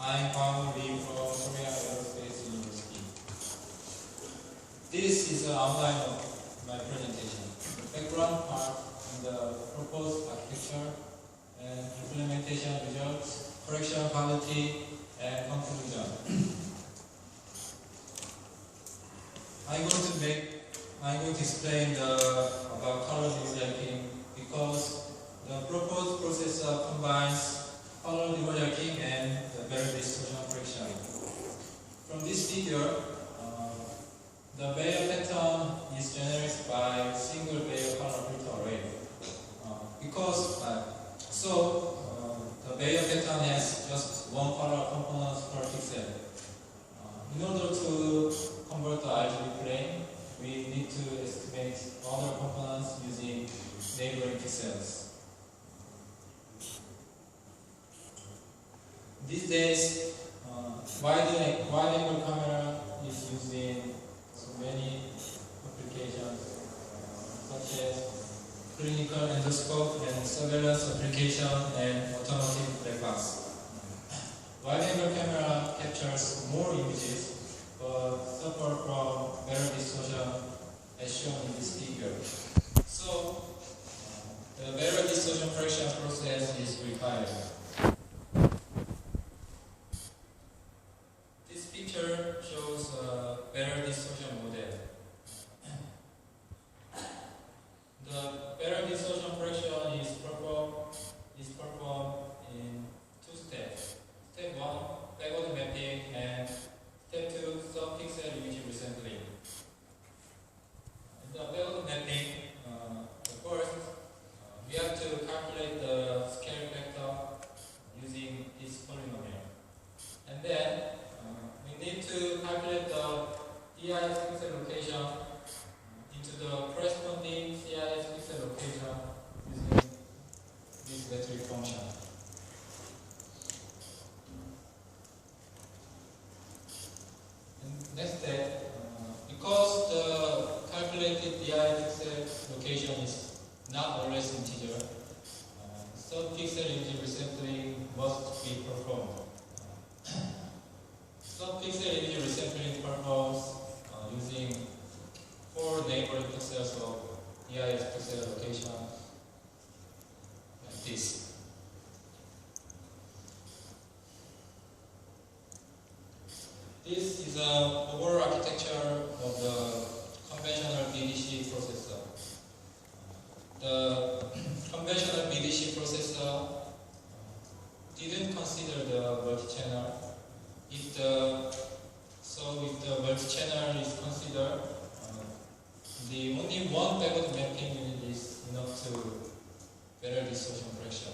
I'm Tae-Hwan from Korea Aerospace University. This is an outline of my presentation. The background part and the proposed architecture and implementation results, correction quality, and conclusion. I'm going to explain about color demosaikcing because the proposed processor combines color demosaikcing and the barrier distortion correction. From this figure, the Bayer pattern is generated by single Bayer color filter array. The Bayer pattern has just one color component per pixel. In order to convert the RGB plane, we need to estimate other components using neighboring pixels. These days, wide-angle camera is used in so many applications, such as clinical endoscope and surveillance application and automotive black box. Wide-angle camera captures more images, but suffer from barrier distortion as shown in this figure. So, the barrier distortion correction process is required. This picture shows a barrier distortion model. The barrier distortion correction is performed in two steps. Step 1, backward mapping, and step 2, sub-pixel image resampling. In the backward mapping, first, we have to calculate the scale factor using this polynomial. And then, we need to calculate the DIS pixel location into the corresponding CIS pixel location using this metric function. And next step, because the calculated DIS pixel location is not always integer, sub-pixel image resampling must be performed. Sub-pixel image resampling performs using 4 neighboring pixels of DIS pixel location like this. This is an overall architecture of the conventional BDC processor. The conventional BDC processor didn't consider the multi-channel. If the multi-channel is considered, the only one backward mapping unit is enough to barrier distortion correction.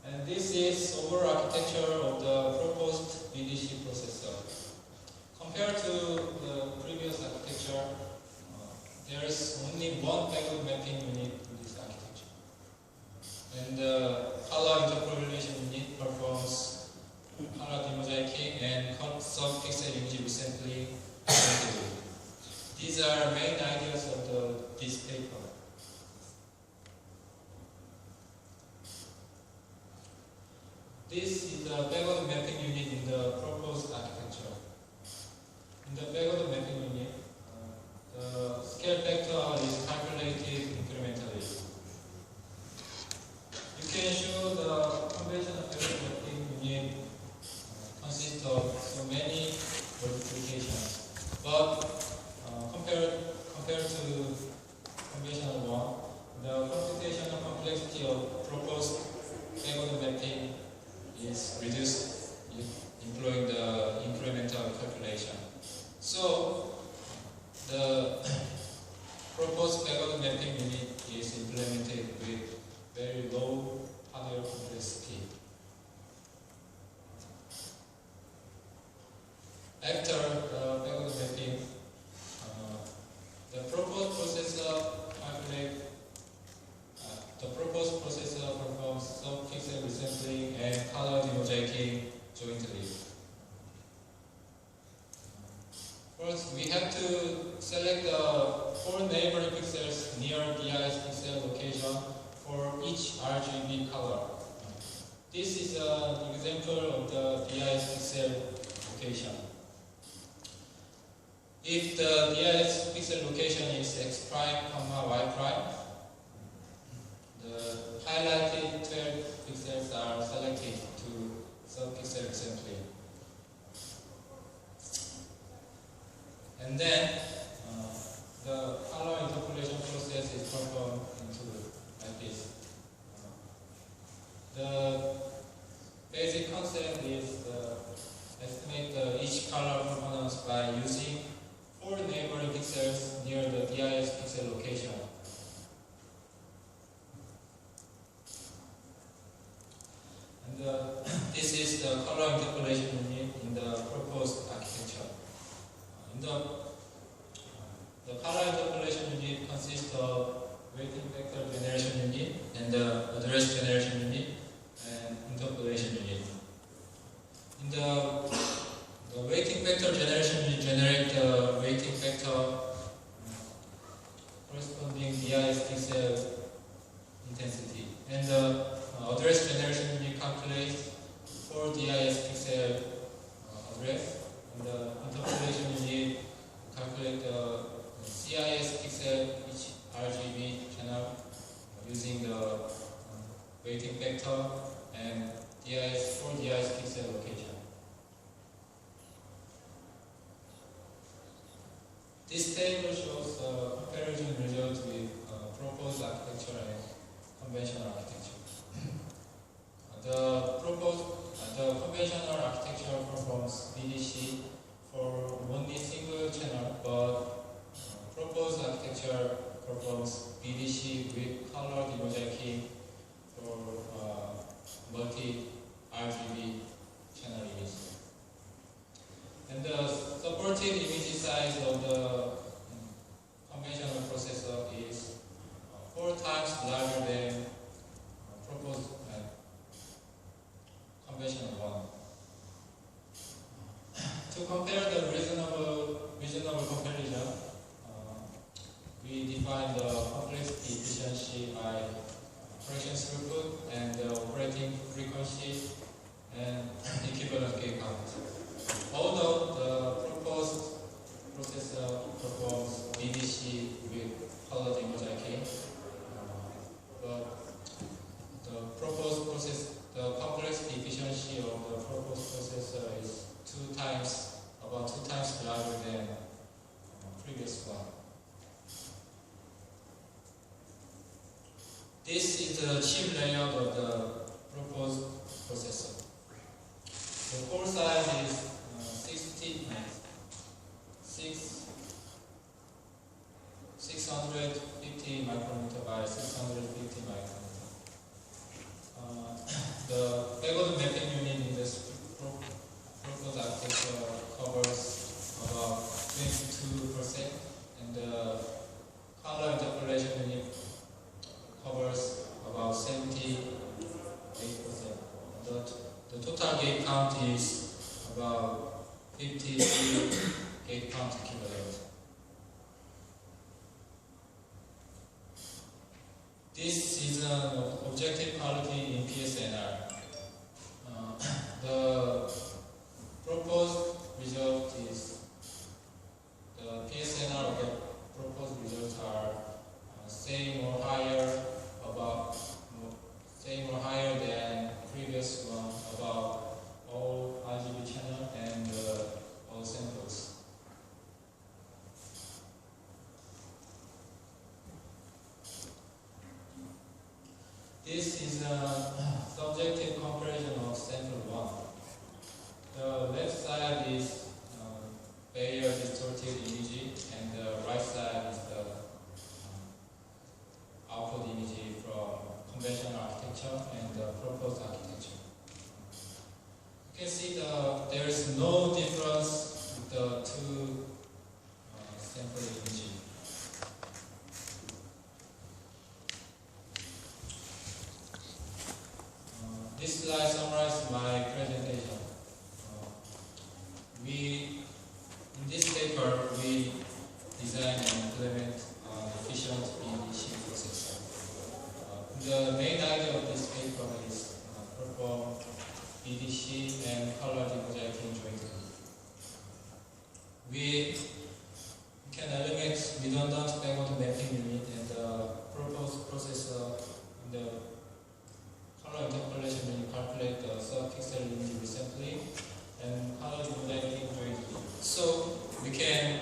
And this is overall architecture of the proposed BDC processor. Compared to the previous architecture, there is only one backward mapping unit in this architecture. And the color interpolation unit performs color demosaikcing and sub-pixel image resampling. These are main ideas of this paper. This is the backward mapping unit in the proposed architecture. In the backward mapping unit, the scale factor is calculated incrementally. You can show the conventional backward mapping unit consists of so many multiplications, but compared to conventional one, the computational complexity of proposed backward mapping is reduced employing the incremental calculation. So, the proposed backward mapping unit is implemented with very low hardware complexity. After the backward mapping, the proposed processor performs sub-pixel resampling and color demosaikcing jointly. First, we have to select the 4 neighboring pixels near DIS pixel location for each RGB example of the DIS pixel location. If the DIS pixel location is x prime, y prime, the highlighted 12 pixels are selected to sub-pixel assembly. And then the color interpolation process is performed like this. The basic concept is estimate each color components by using 4 neighboring pixels near the DIS pixel location. And this is the color interpolation unit in the proposed architecture. The color interpolation unit consists of weighting vector generation unit and the address generation unit and interpolation unit. In the weighting vector generation unit generate the weighting vector corresponding DIS pixel intensity, and the address generation unit calculates 4 DIS pixel address, and the interpolation unit calculate the CIS pixel each RGB channel using the weighting vector and 4 DIS pixel location. This table shows the comparison result with proposed architecture and conventional architecture. The conventional architecture performs BDC for only single channel, but proposed architecture performs BDC with color demosaicing for multi-RGB channel images. And the supported image size of the conventional processor is 4 times larger than proposed conventional one. To compare the reasonable comparison, we define the complexity efficiency by operation throughput and the operating frequency and equivalent gate count. Although the proposed processor performs BDC with color demosaicing, but the complexity efficiency of the proposed processor is about 2 times larger than previous one. This is the chip layout of the proposed processor. The core size is 650 micrometer by 650 micrometer. The backward mapping unit in this proposed architecture covers about 22%, and the color interpolation unit covers about 78%. The total gate count is about 53 gate count equivalent. This is an objective quality in PSNR. The proposed result is the PSNR of the proposed results are same or higher than previous one about all RGB channel and all samples. BDC, and color Demosaikcing jointly. We can eliminate redundant backward mapping unit and the proposed processor in the color interpolation when you calculate the sub-pixel image recently and color Demosaikcing jointly. So we can,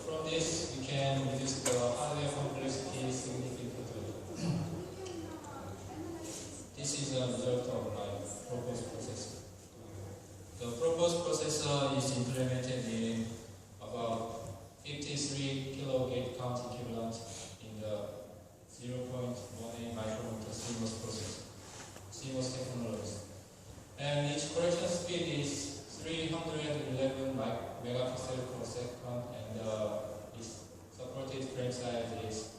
from this, we can reduce the hardware complexity significantly. This is a result of my proposed processor. The proposed processor is implemented in about 53 kilogate count equivalent in the 0.18 micrometer CMOS processor, CMOS technology. And each correction speed is 311 megapixel per second, and its supported frame size is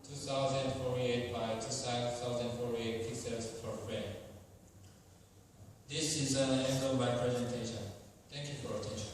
2048 by 2048 pixels per frame. This is the end of my presentation. Thank you for attention.